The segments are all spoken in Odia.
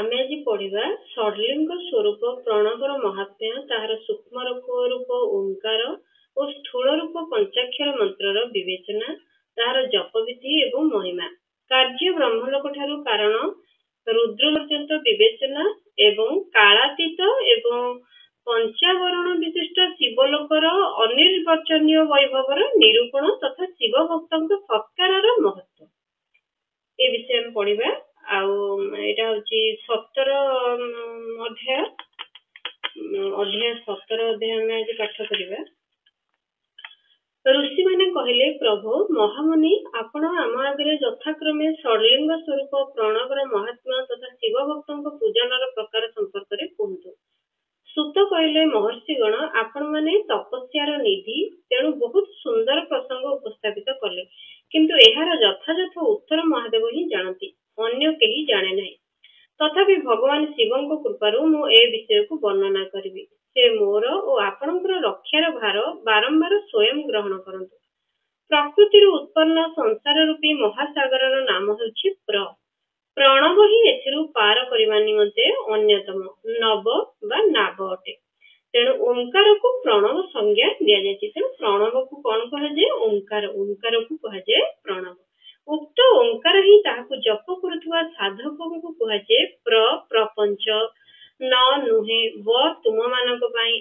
ଆମେ ଆଜି ପଢିବା ଷଡଲିଙ୍ଗ ସ୍ୱରୂପ ପ୍ରଣବର ମହାତ୍ମ୍ୟ, ତାହାର ସୂକ୍ଷ୍ମ ରୂପ ଓଙ୍କାର ଓ ସ୍ଥୂଳ ରୂପ ପଞ୍ଚାକ୍ଷର ମନ୍ତ୍ରର ବିବେଚନା, ତାହାର ଜପବିଧି ଏବଂ ମହିମା। କାର୍ଯ୍ୟ ବ୍ରହ୍ମଲୋକ ଠାରୁ କାରଣ ରୁଦ୍ର ପର୍ଯ୍ୟନ୍ତ ବିବେଚନା ଏବଂ କାଳାତୀତ ଏବଂ ପଞ୍ଚାବରଣ ବିଶିଷ୍ଟ ଶିବଲୋକର ଅନିର୍ବାଚନୀୟ ବୈଭବର ନିରୂପଣ ତଥା ଶିବ ଭକ୍ତଙ୍କ ସତ୍କାରର ମହତ୍ଵ। ଏ ବିଷୟ ଆମେ ପଢିବା। ଆଉ ଏଇଟା ହଉଛି 17 ଅଧ୍ୟାୟ 17 ଅଧ୍ୟାୟ ଆମେ ଆଜି ପାଠ କରିବା। ଋଷିମାନେ କହିଲେ, ପ୍ରଭୁ ମହାମୁନି, ଆପଣ ଆମ ଆଗରେ ଯଥାକ୍ରମେ ଷଡଲିଙ୍ଗ ସ୍ୱରୂପ ପ୍ରଣବର ମହାତ୍ମ୍ୟ ତଥା ଶିବ ଭକ୍ତଙ୍କ ପୂଜନର ପ୍ରକାର ସମ୍ପର୍କରେ କୁହନ୍ତୁ। ସୁତ କହିଲେ, ମହର୍ଷିଗଣ, ଆପଣମାନେ ତପସ୍ୟାର ନିଧି, ତେଣୁ ବହୁତ ସୁନ୍ଦର ପ୍ରସଙ୍ଗ ଉପସ୍ଥାପିତ କଲେ, କିନ୍ତୁ ଏହାର ଯଥାଯଥ ଉତ୍ତର ମହାଦେବ ହିଁ ଜାଣନ୍ତି, ଅନ୍ୟ କେହି ଜାଣେ ନାହିଁ। ତଥାପି ଭଗବାନ ଶିବଙ୍କ କୃପାରୁ ମୁଁ ଏ ବିଷୟକୁ ବର୍ଣ୍ଣନା କରିବି। ସେ ମୋର ଓ ଆପଣଙ୍କର ରକ୍ଷାର ଭାର ବାରମ୍ବାର ସ୍ୱୟଂ ଗ୍ରହଣ କରନ୍ତୁ। ପ୍ରକୃତିରୁ ଉତ୍ପନ୍ନ ସଂସାର ରୂପୀ ମହାସାଗରର ନାମ ହେଉଛି ପ୍ରଣବ ହିଁ ଏଥିରୁ ପାର କରିବା ନିମନ୍ତେ ଅନ୍ୟତମ ନବ ବା ନାବ ଅଟେ। ତେଣୁ ଓଙ୍କାରକୁ ପ୍ରଣବ ସଂଜ୍ଞା ଦିଆଯାଇଛି। ତେଣୁ ପ୍ରଣବକୁ କଣ କୁହାଯାଏ? ଓଙ୍କାରକୁ କୁହାଯାଏ ପ୍ରଣବ। ଉକ୍ତ ଓଙ୍କାର ହିଁ ତାହାକୁ ଜପ କରୁଥିବା ସାଧକଙ୍କୁ କୁହାଯାଏ ପ୍ରପଞ୍ଚ, ନୁହେଁ ତୁମମାନଙ୍କ ପାଇଁ।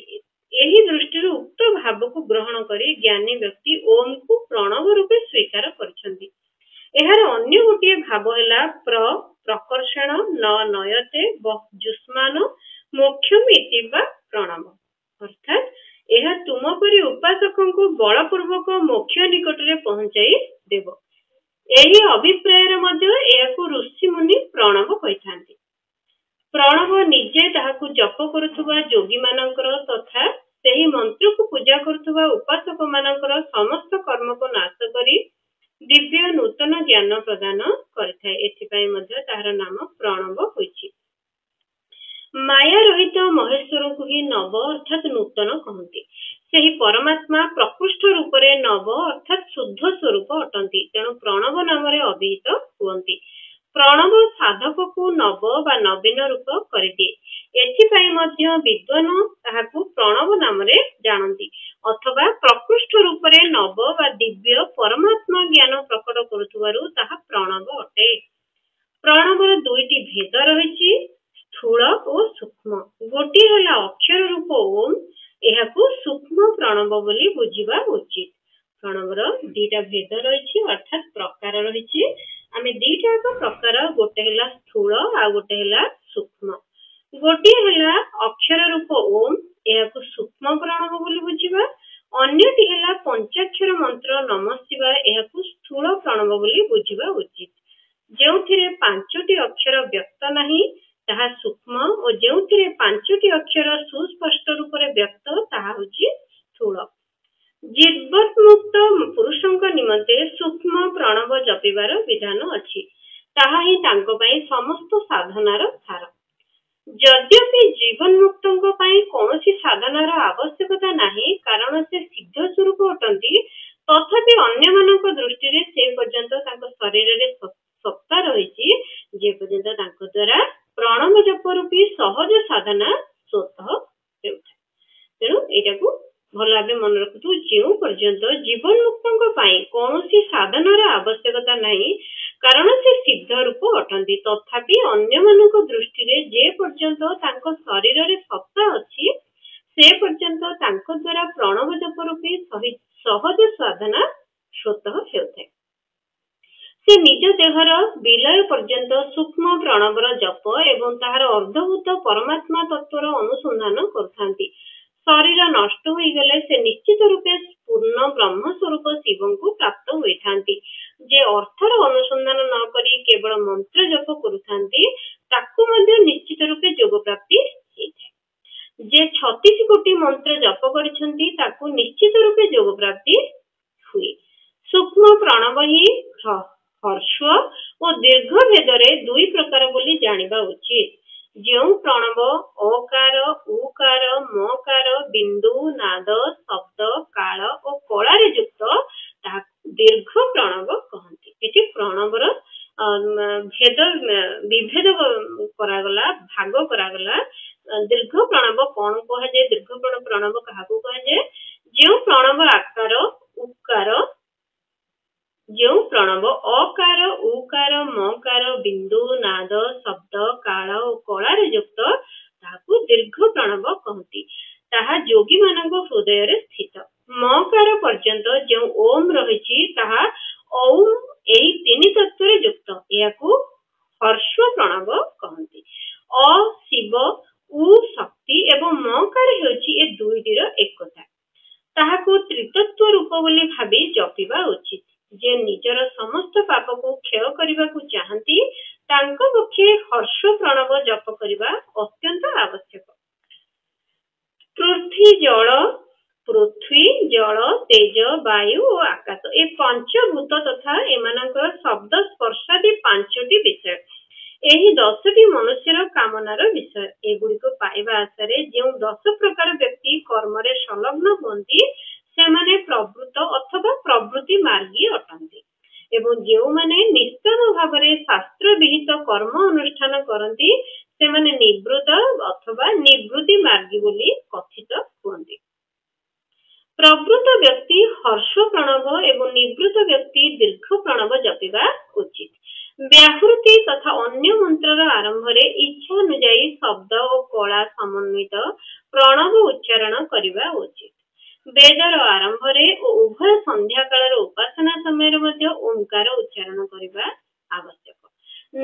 ଏହି ଦୃଷ୍ଟିରୁ ଉକ୍ତ ଭାବକୁ ଗ୍ରହଣ କରି ଜ୍ଞାନୀ ବ୍ୟକ୍ତି ଓମକୁ ପ୍ରଣବ ରୂପେ ସ୍ୱୀକାର କରିଛନ୍ତି। ଏହାର ଅନ୍ୟ ଗୋଟିଏ ଭାବ ହେଲା ପ୍ରକର୍ଷଣ ନୟତେ ଯୁଷ୍ମାନ ମୋକ୍ଷମ ଇତି ବା ପ୍ରଣବ, ଅର୍ଥାତ୍ ଏହା ତୁମ ପରି ଉପାସକଙ୍କୁ ବଳପୂର୍ବକ ମୋକ୍ଷ ନିକଟରେ ପହଞ୍ଚାଇ ଦେବ। ଏହି ଅଭିପ୍ରାୟରେ ମଧ୍ୟ ଏହାକୁ ଋଷିମୁନି ପ୍ରଣବ କହିଥାନ୍ତି। ପ୍ରଣବ ନିଜେ ତାହାକୁ ଜପ କରୁଥିବା ଯୋଗୀ ମାନଙ୍କର ତଥା ସେହି ମନ୍ତ୍ରକୁ ପୂଜା କରୁଥିବା ଉପାସକ ମାନଙ୍କର ସମସ୍ତ କର୍ମକୁ ନାଶ କରି ଦିବ୍ୟ ନୂତନ ଜ୍ଞାନ ପ୍ରଦାନ କରିଥାଏ। ଏଥିପାଇଁ ମଧ୍ୟ ତାହାର ନାମ ପ୍ରଣବ ହୋଇଛି। ମାୟା ରହିତ ମହେଶ୍ୱରଙ୍କୁ ହିଁ ନବ ଅର୍ଥାତ୍ ନୂତନ କହନ୍ତି। ସେହି ପରମାତ୍ମା ପ୍ରକୃଷ୍ଟ ରୂପରେ ନବ ଅର୍ଥାତ୍ ଶୁଦ୍ଧ ସ୍ୱରୂପ ଅଟନ୍ତି। ତେଣୁ ପ୍ରଣବ ନାମରେ ଅଭିହିତ ହୁଅନ୍ତି। ପ୍ରଣବ ସାଧକକୁ ନବ ବା ନବୀନ ରୂପ କରିଦିଏ। ଏଥିପାଇଁ ମଧ୍ୟ ବିଦ୍ୱାନ ତାହାକୁ ପ୍ରଣବ ନାମରେ ଜାଣନ୍ତି, ଅଥବା ପ୍ରକୃଷ୍ଟ ରୂପରେ ନବ ବା ଦିବ୍ୟ ପରମାତ୍ମା ଜ୍ଞାନ ପ୍ରକଟ କରୁଥିବାରୁ ତାହା ପ୍ରଣବ ଅଟେ। ପ୍ରଣବର ଦୁଇଟି ଭେଦ ରହିଛି, ସ୍ଥୂଳ ଓ ସୂକ୍ଷ୍ମ। ଗୋଟିଏ ହେଲା ଅକ୍ଷର ରୂପ ଓମ୍, ଏହାକୁ ସୂକ୍ଷ୍ମ ପ୍ରଣବ ବୋଲି ବୁଝିବା ଉଚିତ। ପ୍ରଣବର ଦିଟା ଭେଦ ରହିଛି, ଅର୍ଥାତ୍ ପ୍ରକାର ରହିଛି। ଆମେ ଦିଟା ପ୍ରକାର, ଗୋଟେ ହେଲା ସ୍ଥୂଳ ଆଉ ଗୋଟେ ହେଲା ସୂକ୍ଷ୍ମ। ଗୋଟିଏ ହେଲା ଅକ୍ଷର ରୂପ ଓମ୍, ଏହାକୁ ସୂକ୍ଷ୍ମ ପ୍ରଣବ ବୋଲି ବୁଝିବା। ଅନ୍ୟଟି ହେଲା ପଞ୍ଚାକ୍ଷର ମନ୍ତ୍ର ନମଃ ଶିବାୟ, ଏହାକୁ ସ୍ଥୂଳ ପ୍ରଣବ ବୋଲି ବୁଝିବା ଉଚିତ। ଯେଉଁଥିରେ 5ଟି ଅକ୍ଷର ବ୍ୟକ୍ତ ନାହିଁ ତାହା ସୂକ୍ଷ୍ମ ଓ ଯେଉଁଥିରେ 5ଟି ଅକ୍ଷର ସୁସ୍ପଷ୍ଟ ରୂପରେ ବ୍ୟକ୍ତ ତାହା ହେଉଛି ସ୍ଥୂଳ। ଜୀବନ୍ମୁକ୍ତ ପୁରୁଷଙ୍କ ନିମନ୍ତେ ସୂକ୍ଷ୍ମ ପ୍ରଣବ ଜପିବାର ବିଧାନ ଅଛି। ତାହା ହିଁ ତାଙ୍କ ପାଇଁ ସମସ୍ତ ସାଧନାର ସାର। ଯଦ୍ୟପି ଜୀବନ୍ମୁକ୍ତଙ୍କ ପାଇଁ କୌଣସି ସାଧନାର ଆବଶ୍ୟକତା ନାହିଁ, କାରଣ ସେ ସିଦ୍ଧ ସ୍ୱରୂପ ଅଟନ୍ତି, ତଥାପି ଅନ୍ୟମାନଙ୍କ ଦୃଷ୍ଟିରେ ସେ ପର୍ଯ୍ୟନ୍ତ ତାଙ୍କ ଶରୀରରେ ସତ୍ତା ରହିଛି ଯେ ପର୍ଯ୍ୟନ୍ତ ତାଙ୍କ ଦ୍ୱାରା ପ୍ରଣବ ଜପ ରୂପୀ ସହଜ ସାଧନା ସ୍ୱତଃ ହେଉଥାଏ। ତେଣୁ ଏଇଟାକୁ ଭଲ ଭାବେ ମନେ ରଖନ୍ତୁ। ଯେଉଁ ପର୍ଯ୍ୟନ୍ତ ଜୀବନ୍ମୁକ୍ତଙ୍କ ପାଇଁ କୌଣସି ସାଧନାର ଆବଶ୍ୟକତା ନାହିଁ, କାରଣ ସେ ସିଦ୍ଧ ରୂପ ଅଟନ୍ତି, ତଥାପି ଅନ୍ୟମାନଙ୍କ ଦୃଷ୍ଟିରେ ଯେ ପର୍ଯ୍ୟନ୍ତ ତାଙ୍କ ଶରୀରରେ ସତ୍ତା ଅଛି, ସେ ପର୍ଯ୍ୟନ୍ତ ତାଙ୍କ ଦ୍ୱାରା ପ୍ରଣବ ଜପ ରୂପୀ ସହଜ ସାଧନା ସ୍ୱତଃ ହେଉଥାଏ। ସେ ନିଜ ଦେହର ବିଲୟ ପର୍ଯ୍ୟନ୍ତ ସୂକ୍ଷ୍ମ ପ୍ରଣବର ଜପ ଏବଂ ତାହାର ଅର୍ଦ୍ଧଭୂତ ପରମାତ୍ମା ତତ୍ତ୍ୱର ଅନୁସନ୍ଧାନ କରୁଥାନ୍ତି। ଶରୀର ନଷ୍ଟ ହୋଇଗଲେ ସେ ନିଶ୍ଚିତ ରୂପେ ପୂର୍ଣ୍ଣ ବ୍ରହ୍ମ ସ୍ୱରୂପ ଶିବଙ୍କୁ ପ୍ରାପ୍ତ ହୋଇଥାନ୍ତି। ଯେ ଅର୍ଥର ଅନୁସନ୍ଧାନ ନ କରି କେବଳ ମନ୍ତ୍ର ଜପ କରୁଥାନ୍ତି, ତାକୁ ମଧ୍ୟ ନିଶ୍ଚିତ ରୂପେ ଯୋଗ ପ୍ରାପ୍ତି ହେଇଥାଏ। ଯେ 36 କୋଟି ମନ୍ତ୍ର ଜପ କରିଛନ୍ତି, ତାକୁ ନିଶ୍ଚିତ ରୂପେ ଯୋଗ ପ୍ରାପ୍ତି ହୁଏ। ସୂକ୍ଷ୍ମ ପ୍ରଣବ ହିଁ ହର୍ଷ ଓ ଦୀର୍ଘ ଭେଦରେ ଦୁଇ ପ୍ରକାର ବୋଲି ଜାଣିବା ଉଚିତ। ଯେଉଁ ପ୍ରଣବ ଅକାର, ଉକାର, ମକାର, ବିନ୍ଦୁ, ନାଦ, ଶବ୍ଦ, କାଳ ଓ କଳାରେ ଯୁକ୍ତ, ତାହାକୁ ଦୀର୍ଘ ପ୍ରଣବ କହନ୍ତି। ଏଠି ପ୍ରଣବର भेद विभेद करागला भाग करागला दीर्घ प्रणव कौन कह जाए दीर्घ प्रणव क्या कह जाए जो प्रणव आकार उकार जो प्रणव अकार उकार मकार बिंदु नाद शब्द काल और कलार युक्त ताकू दीर्घ प्रणव कहती ताहा योगी मानक हृदय रे स्थित मकार पर्यंत जो ओम रही ओम यही तीन तत्व युक्त याकू हर्ष प्रणव कहती अ शिव उ शक्ति एवं मकार हेउची ए दुईटीर एकता ताहाकू त्रितत्व रूप बोली भाबी जपिबा उचित जे निजर समस्त पाप को क्षय करने को चाहती तांको पक्षे हर्ष प्रणव जप करने अत्यंत आवश्यक। पृथ्वी जल तेज वायु और आकाश ए पंचभूत तथा एमानकर शब्द स्पर्शादि पांचटी विषय यही 10टी मनुष्यर कामनार विषय एगुड़िक पाइबा आशारे जो 10 प्रकार व्यक्ति कर्म रे संलग्न होती से माने प्रवृत्त अथवा प्रवृत्ति मार्गी अटंती एवं जो माने निष्काम भाव रे शास्त्र विहित कर्म अनुष्ठान करती से माने निवृत्त अथवा निवृत्ति मार्गी बोली कथित हुअन्ति। प्रवृत्त व्यक्ति हर्ष प्रणव एवं निवृत्त व्यक्ति दीर्घ प्रणव जपिबा उचित। व्याहृति तथा अन्य मंत्र आरंभ रे इच्छा अनुଯାयी शब्द और कला समन्वित प्रणव उच्चारण करने उचित। वेदर आरंभ रे उभय संध्या काल उपासना समय ओंकार उच्चारण करने आवश्यक।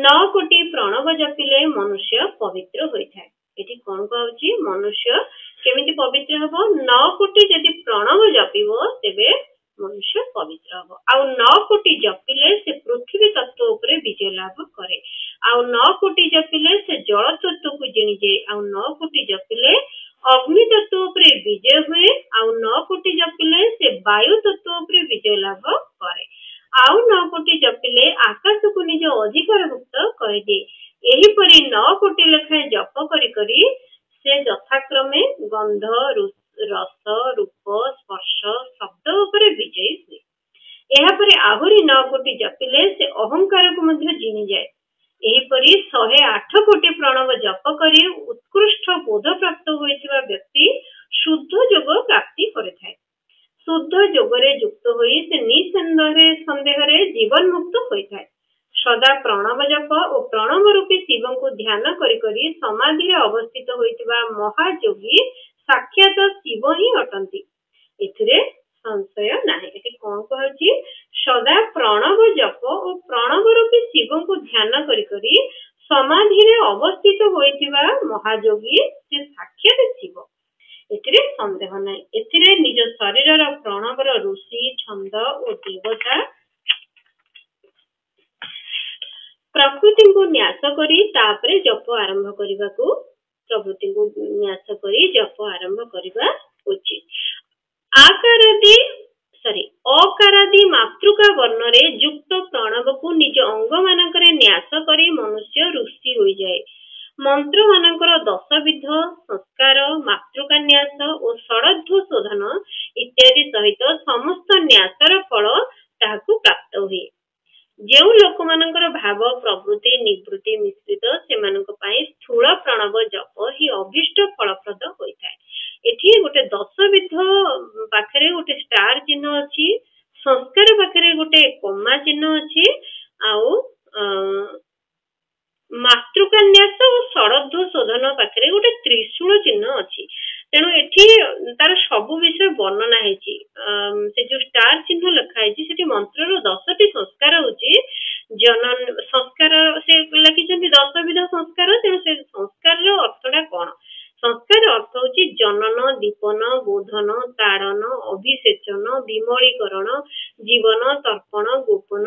9 कोटी प्रणव जपिले मनुष्य पवित्र होता है। एटी कौन कहूची मनुष्य केमिति पवित्र हबो 9 कोटी यदि प्रणव जपिबो तेबे मनुष्य पवित्र हबो आउ 9 कोटी जपिले से पृथ्वी तत्व उपरे विजय लाभ करे आउ 9 कोटी जपिले से जल तत्व को जिनि जे आउ 9 कोटी जपिले अग्नि तत्व उपरे विजय हुए आउ 9 कोटी जपिले से वायु तत्व उपरे विजय लाभ करे आउ 9 कोटी जपिले आकाश को निज अधिकार भुक्त करे दे एही परी 9 कोटी लेखाएं जप करी करी से यथाक्रमे गंध रस रूप स्पर्श शब्द उपरे विजयी हुए एहा परे आहुरी 9 कोटी जपिले से अहंकार को मध्य जिनि जाए एहीपरि 108 कोटी प्रणव जप करी उत्कृष्ट बोध प्राप्त होइथिबा व्यक्ति शुद्ध योग प्राप्ति करिथाय। शुद्ध योगरे युक्त होई से निसंदेहरे जीवन मुक्त होइथाय। सदा प्रणव जप और प्रणव रूपी शिव को ध्यान करी करी समाधि रे अवस्थित होइथिबा महायोगी साक्षात शिव ही अटंती एथिरे संशय नाही। एटी कोन कहछि सदा प्रणव जप और प्रणव रूपी शिव को ध्यान करी करी समाधि रे अवस्थित होइथिबा महायोगी से साक्षात शिव एथिरे संदेह नाही। एथिरे निज शरीरर प्रणवर ऋषि छंद और देवता प्रकृति को न्यास करी तापरे जप आरंभ करिबा को प्रकृति को न्यास करी जप आरंभ करिबा उचित। अकारादि मातृका वर्ण रे युक्त प्रणव को निज अंग मानकरे न्यास करी मनुष्य ऋषि होई जाए। मंत्र मानकर 10 विध संस्कार मातृका न्यास और षडध्व शोधन इत्यादि सहित समस्त न्यासर फल ताहाकु प्राप्त हुए। जो लोक मानकर भाव प्रवृत्ति निवृत्ति मिश्रित सेमानक पई स्थूल प्रणव जप ही अभिष्ट फलप्रद होइଥାଏ। एठी गोटे 10 विध पाखरे गोटे स्टार चिन्ह अछि संस्कार पाखरे गोटे कोमा चिन्ह अछि आउ मातृकान्यास और षडध्व शोधन पाखरे गोटे त्रिशूल चिन्ह अछि। तेणु एठी तार सब विषय वर्णना हेछि से जो स्टार चिन्ह लिखा हेछि सेठी मंत्रर 10टी संस्कार होछि जनन संस्कार से लिखिछन्ति 10 विध संस्कार। तेणु से संस्कार रो अर्थटा कोन संस्कार अर्थ होछि जनन दीपन बोधन ताड़न अभिषेचन विमलीकरण जीवन तर्पण गोपन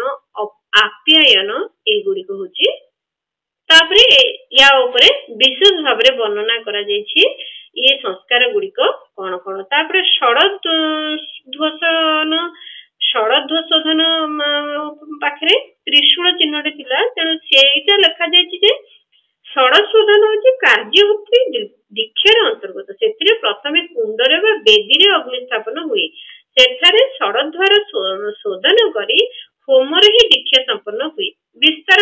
आप्यायन एगुड़ी होछि। तापरे या ऊपर विशेष भाव रे वर्णना करा जायछि ये संस्कार गुड़िक कौन कौन। तापरे षडध्व शोधन पाखरे त्रिशूल चिन्हटे थिला तेणु सेटा लिखा जायछि जे षडशोधन होछि कार्यभुक्ति दीक्षार अंतर्गत सेथिरे प्रथमे कुंडरे बा बेदीरे अग्नि स्थापन हुए सेठारे षडध्वर शोधन करी होमरे ही दीक्षा संपन्न हुए। विस्तार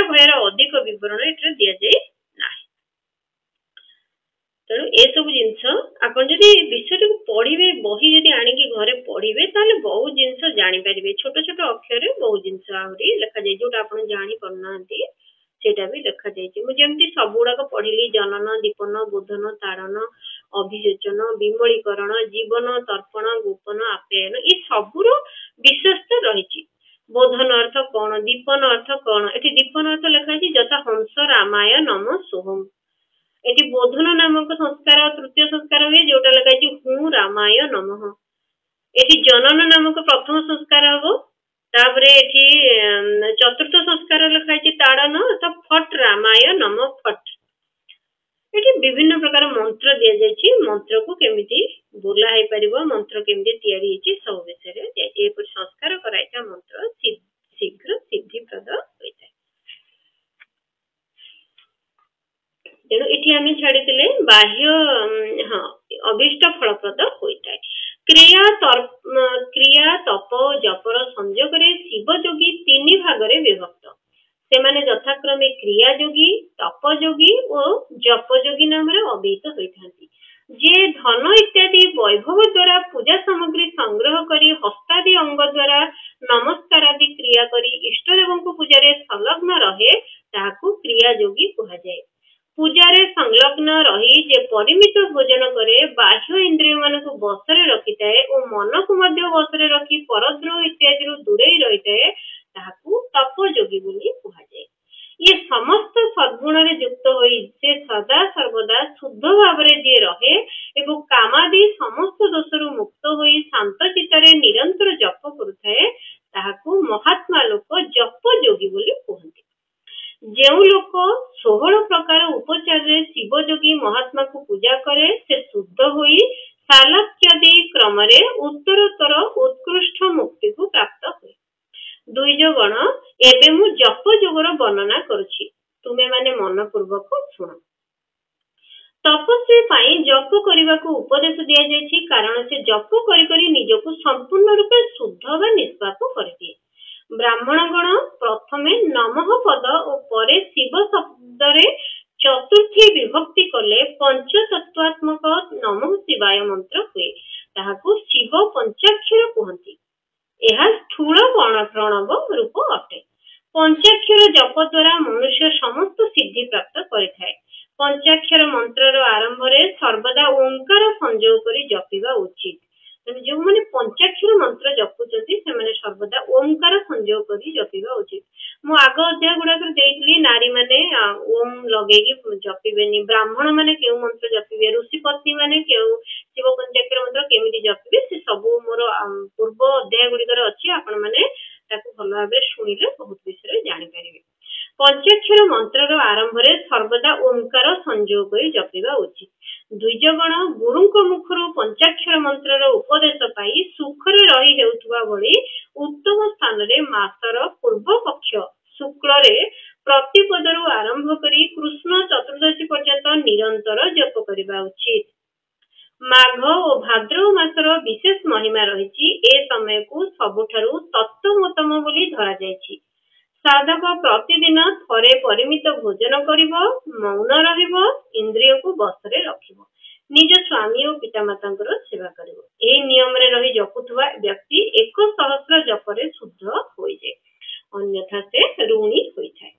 ବହି ଯଦି ଆଣିକି ଘରେ ପଢିବେ ତାହେଲେ ବହୁତ ଜିନିଷ ଜାଣିପାରିବେ। ଛୋଟ ଛୋଟ ଅକ୍ଷରରେ ବହୁତ ଜିନିଷ ଆହୁରି ଲେଖାଯାଇଛି, ଯୋଉଟା ଆପଣ ଜାଣି ପାରୁନାହାନ୍ତି ସେଇଟା ବି ଲେଖାଯାଇଛି। ମୁଁ ଯେମିତି ସବୁଗୁଡାକ ପଢିଲି, ଜନନ, ଦୀପନ, ବୋଧନ, ତାଡନ, ଅଭିଯୋଜନ, ବିମଳୀକରଣ, ଜୀବନ, ତର୍ପଣ, ଗୋପନ, ଆପ୍ୟାୟନ, ଏ ସବୁର ବିଶେଷତା ରହିଛି। ବୋଧନ ଅର୍ଥ କଣ, ଦୀପନ ଅର୍ଥ କଣ, ଏଠି ଦୀପନ ଅର୍ଥ ଲେଖା ହେଇଛି ଯଥା ହଂସ ରାମାୟ ନମ ସୋହମ। ଏଠି ବୋଧନ ନାମକ ସଂସ୍କାର ତୃତୀୟ ସଂସ୍କାର ହୁଏ, ଯୋଉଟା ଲେଖା ହେଇଛି ହୁଁ ରାମାୟ ନମଃ। ଏଠି ଜନନ ନାମକ ପ୍ରଥମ ସଂସ୍କାର ହବ। ତାପରେ ଏଠି ଚତୁର୍ଥ ସଂସ୍କାର ଲେଖା ହେଇଛି ତାଡନ ଅର୍ଥାତ ଫଟ୍ ରାମାୟ ନମ ଫଟ୍। ଏଠି ବିଭିନ୍ନ ପ୍ରକାର ମନ୍ତ୍ର ଦିଆଯାଇଛି, ମନ୍ତ୍ରକୁ କେମିତି ବୋଲା ହେଇପାରିବ, ମନ୍ତ୍ର କେମିତି ତିଆରି ହେଇଛି ସବୁ ବିଷୟରେ ଦିଆଯାଇଛି। ଏପରି ସଂସ୍କାର କରାଇଥିବା ମନ୍ତ୍ର ଶୀଘ୍ର ସିଦ୍ଧିପ୍ରଦ ହୋଇଥାଏ। ତେଣୁ ଏଠି ଆମେ ଛାଡିଥିଲେ ବାହ୍ୟ ଅଭୀଷ୍ଟ ଫଳପ୍ରଦ ହୋଇଥାଏ। କ୍ରିୟା ତପ ଜପର ସଂଯୋଗରେ ଶିବ ଯୋଗୀ 3 ଭାଗରେ ବିଭକ୍ତ। ସେମାନେ ଯଥାକ୍ରମେ କ୍ରିୟା ଯୋଗୀ, ତପ ଯୋଗୀ ଓ ଜପ ଯୋଗୀ ନାମରେ ଅଭିହିତ ହୋଇଥାନ୍ତି। ଯେ ଧନ ଇତ୍ୟାଦି ବୈଭବ ଦ୍ୱାରା ପୂଜା ସାମଗ୍ରୀ ସଂଗ୍ରହ କରି ହସ୍ତାଦି ଅଙ୍ଗ ଦ୍ୱାରା ନମସ୍କାର ଆଦି କ୍ରିୟା କରି ଇଷ୍ଟ ଦେବଙ୍କ ପୂଜାରେ ସଂଲଗ୍ନ ରହେ, ତାହାକୁ କ୍ରିୟା ଯୋଗୀ କୁହାଯାଏ। ପୂଜାରେ ସଂଲଗ୍ନ ରହି ଯେ ପରିମିତ ଭୋଜନ କରେ, ବାହ୍ୟ ଇନ୍ଦ୍ରିୟ ମାନଙ୍କୁ ବଶରେ ରଖିଥାଏ ଓ ମନକୁ ମଧ୍ୟ ବଶରେ ରଖି ପରଦ୍ରୋହ ଇତ୍ୟାଦିରୁ ଦୂରେଇ ରହିଥାଏ, ତାହାକୁ ତପ ଯୋଗୀ ବୋଲି କୁହାଯାଏ। ଇଏ ସମସ୍ତ ସଦ୍ଗୁଣରେ ଯୁକ୍ତ ହୋଇ ସେ ସଦା ସର୍ବଦା ଶୁଦ୍ଧ ଭାବରେ ଯିଏ ରହେ ଏବଂ କାମାଦି ସମସ୍ତ ଦୋଷରୁ ମୁକ୍ତ ହୋଇ ଶାନ୍ତ ଚିତ୍ତରେ ନିରନ୍ତର ଜପ କରୁଥାଏ, ତାହାକୁ ମହାତ୍ମା ଲୋକ ଜପ ଯୋଗୀ ବୋଲି କୁହନ୍ତି। ଯେଉଁ ଲୋକ 16 ପ୍ରକାର ଉପଚାରରେ ଶିବ ଯୋଗୀ ମହାତ୍ମାକୁ ପୂଜା କରେ, ସେ ଶୁଦ୍ଧ ହୋଇ ସାଲକ୍ଷ୍ୟାଦି କ୍ରମରେ ଉତ୍ତରୋତ୍ତର ଉତ୍କୃଷ୍ଟ ମୁକ୍ତିକୁ ପ୍ରାପ୍ତ ହୁଏ। ଦ୍ୱିଜଗଣ, ଏବେ ମୁଁ ଜପ ଯୋଗର ବର୍ଣ୍ଣନା କରୁଛି, ତୁମେମାନେ ମନପୂର୍ବକ ଶୁଣ। ତପସ୍ୱୀ ପାଇଁ ଜପ କରିବାକୁ ଉପଦେଶ ଦିଆଯାଇଛି, କାରଣ ସେ ଜପ କରି କରି ନିଜକୁ ସମ୍ପୂର୍ଣ୍ଣ ରୂପେ ଶୁଦ୍ଧ ବା ନିଷ୍ପାପ କରିଦିଏ। ବ୍ରାହ୍ମଣଗଣ ପ୍ରଥମେ ନମଃ ପଦ ଓ ପରେ ଶିବ ଶବ୍ଦରେ ଚତୁର୍ଥୀ ବିଭକ୍ତି କଲେ ପଞ୍ଚତତ୍ୱାତ୍ମକ ନମଃ ଶିବାୟ ମନ୍ତ୍ର ହୁଏ। ତାହାକୁ ଶିବ ପଞ୍ଚାକ୍ଷର କୁହନ୍ତି। ଏହା ସ୍ଥୂଳ ପ୍ରଣବ ରୂପ ଅଟେ। ପଞ୍ଚାକ୍ଷର ଜପ ଦ୍ୱାରା ମନୁଷ୍ୟ ସମସ୍ତ ସିଦ୍ଧି ପ୍ରାପ୍ତ କରିଥାଏ। ପଞ୍ଚାକ୍ଷର ମନ୍ତ୍ରର ଆରମ୍ଭରେ ସର୍ବଦା ଓଙ୍କାର ସଂଯୋଗ କରି ଜପିବା ଉଚିତ। ତେଣୁ ଯେଉଁମାନେ ପଞ୍ଚାକ୍ଷର ମନ୍ତ୍ର ଜପୁଛନ୍ତି ସେମାନେ ସର୍ବଦା ଓଙ୍କାର ସଂଯୋଗ କରି ଜପିବା ଉଚିତ। ମୁଁ ଆଗ ଅଧ୍ୟାୟ ଗୁଡାକରେ ଦେଇଥିଲି ନାରୀ ମାନେ ଓಂ ଲଗେଇକି ଜପିବେନି, ବ୍ରାହ୍ମଣ ମାନେ କେଉଁ ମନ୍ତ୍ର ଜପିବେ, ଋଷିପତ୍ନୀ ମାନେ କେଉଁ ଶିବ ପଞ୍ଚାକ୍ଷର ମନ୍ତ୍ର କେମିତି ଜପିବେ, ସେ ସବୁ ମୋର ପୂର୍ବ ଅଧ୍ୟାୟ ଗୁଡିକରେ ଅଛି। ଆପଣ ମାନେ ତାକୁ ଭଲ ଭାବରେ ଶୁଣିଲେ ବହୁତ ବିଷୟରେ ଜାଣିପାରିବେ। ପଞ୍ଚାକ୍ଷର ମନ୍ତ୍ରର ଆରମ୍ଭରେ ସର୍ବଦା ଓଙ୍କାର ସଂଯୋଗ କରି ଜପିବା ଉଚିତ। ଦ୍ୱିଜଗଣ, ଗୁରୁଙ୍କ ମୁଖରୁ ପଞ୍ଚାକ୍ଷର ମନ୍ତ୍ରର ଉପଦେଶ ପାଇ ସୁଖରେ ରହି ହେଉଥିବା ଭଳି ଉତ୍ତମ ସ୍ଥାନରେ ମାସର ପୂର୍ବ ପକ୍ଷ ଶୁକ୍ଳରେ ପ୍ରତିପଦରୁ ଆରମ୍ଭ କରି କୃଷ୍ଣ ଚତୁର୍ଦ୍ଦଶୀ ପର୍ଯ୍ୟନ୍ତ ନିରନ୍ତର ଜପ କରିବା ଉଚିତ। ମାଘ ଓ ଭାଦ୍ରବ ମାସର ବିଶେଷ ମହିମା ରହିଛି। ଏ ସମୟକୁ ସବୁଠାରୁ ତତ୍ତ୍ୱମୋତ୍ତମ ବୋଲି ଧରାଯାଇଛି। ସାଧକ ପ୍ରତିଦିନ ଥରେ ପରିମିତ ଭୋଜନ କରିବ, ମୌନ ରହିବ, ଇନ୍ଦ୍ରିୟକୁ ବଶରେ ରଖିବ, ନିଜ ସ୍ୱାମୀ ଓ ପିତାମାତାଙ୍କର ସେବା କରିବ। ଏହି ନିୟମରେ ରହି ଜପୁଥିବା ବ୍ୟକ୍ତି 1,000 ଜପରେ ଶୁଦ୍ଧ ହୋଇଯାଏ, ଅନ୍ୟଥା ସେ ଋଣୀ ହୋଇଥାଏ।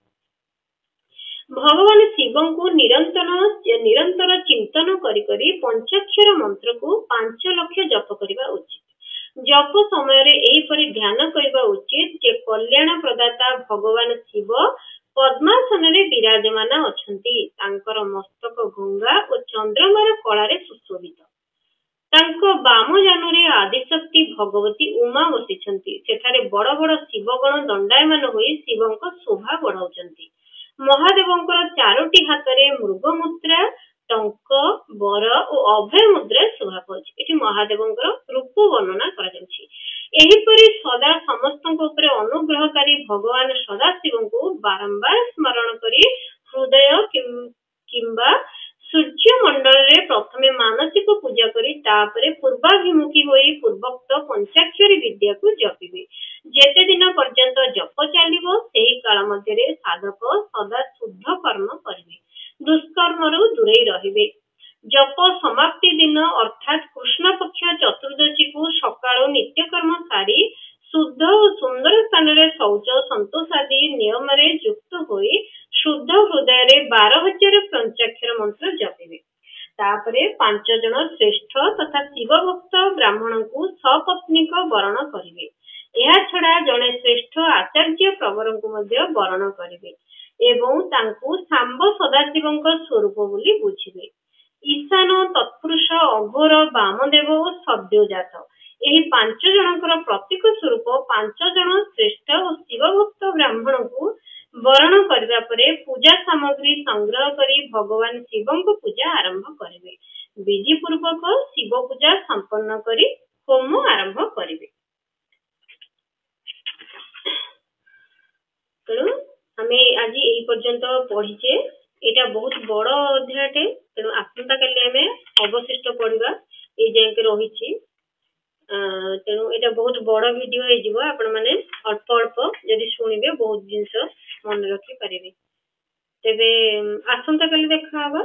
ଭଗବାନ ଶିବଙ୍କୁ ନିରନ୍ତର ଚିନ୍ତନ କରି କରି ପଞ୍ଚାକ୍ଷର ମନ୍ତ୍ରକୁ 5 ଲକ୍ଷ ଜପ କରିବା ଉଚିତ। ଜପ ସମୟରେ ଏହିପରି ଧ୍ୟାନ କରିବା ଉଚିତ ଯେ କଲ୍ୟାଣ ପ୍ରଦାତା ଭଗବାନ ଶିବ ପଦ୍ମାସନରେ ବିରାଜମାନ ଅଛନ୍ତି। ତାଙ୍କର ମସ୍ତକ ଗଙ୍ଗା ଓ ଚନ୍ଦ୍ରମାର କଳାରେ ସୁଶୋଭିତ। ତାଙ୍କ ବାମ ଜାନୁରେ ଆଦିଶକ୍ତି ଭଗବତୀ ଉମା ବସିଛନ୍ତି। ସେଠାରେ ବଡ ବଡ ଶିବଗଣ ଦଣ୍ଡାୟମାନ ହୋଇ ଶିବଙ୍କ ଶୋଭା ବଢାଉଛନ୍ତି। ମହାଦେବଙ୍କର 4ଟି ହାତରେ ମୃଗ ମୁଦ୍ରା, ଟଙ୍କ, ବର ଓ ଅଭୟ ମୁଦ୍ରା ଶୋଭା ପାଉଛି। ଏଠି ମହାଦେବଙ୍କର ରୂପ ବର୍ଣ୍ଣନା କରାଯାଉଛି। ଏହିପରି ସଦା ସମସ୍ତଙ୍କ ଉପରେ ଅନୁଗ୍ରହକାରୀ ଭଗବାନ ସଦାଶିବଙ୍କୁ ବାରମ୍ବାର ସ୍ମରଣ କରି ହୃଦୟ କିମ୍ବା ସୂର୍ଯ୍ୟ ମଣ୍ଡଳରେ ପ୍ରଥମେ ମାନସିକ ପୂଜା କରି ତାପରେ ପୂର୍ବାଭିମୁଖୀ ହୋଇ ପୂର୍ବୋକ୍ତ ପଞ୍ଚାକ୍ଷରୀ ବିଦ୍ୟାକୁ ଜପିବେ। ଯେତେ ଦିନ ପର୍ଯ୍ୟନ୍ତ ଜପ ଚାଲିବ ସେହି କାଳ ମଧ୍ୟରେ ସାଧକ ସଦା ଶୁଦ୍ଧ କର୍ମ କରିବେ, ଦୁଷ୍କର୍ମରୁ ଦୂରେଇ ରହିବେ। ଜପ ସମାପ୍ତି ଦିନ ଅର୍ଥାତ୍ କୃଷ୍ଣ ପକ୍ଷ ଚତୁର୍ଦ୍ଦଶୀ ଆଦି ନିୟମରେ ଯୁକ୍ତ ହୋଇ शुद्ध हृदय 12,000 पंचाक्षर मंत्र जपिबे। तापरे 5 जन श्रेष्ठ तथा शिव भक्त ब्राह्मण को सपत्नी को वरण करिवे। एहा छड़ा जने श्रेष्ठ आचार्य प्रवर को मध्य वरण करिवे एवं तांकु सांब सदाशिवଙ୍କ स्वरूप बोली बुझिवे। ईशान तत्पुरुष अघोर वामदेव और सद्योजात यही 5 जनकर प्रतीक स्वरूप 5 जन श्रेष्ठ और शिव भक्त ब्राह्मण को वरण करबा परे पूजा सामग्री संग्रह करी भगवान शिवंक पूजा आरंभ करिवे। विधि पूर्वक शिव पूजा संपन्न करी होम आरंभ करिवे। तेणु आमे आज एई पर्यंत पढ़ीचे। एटा बहुत बड़ अध्यायटे। तेणु आसंता काली आमे अवशिष्ट पढ़िबा। ए जाके रहिछि। तेणु एटा बहुत बड़ वीडियो हे जिवो। आपण माने अल्प अल्प यदि सुनिबे बहुत जिंस मन रखी पारिबे। तेबे आसंता काली देखा हबा।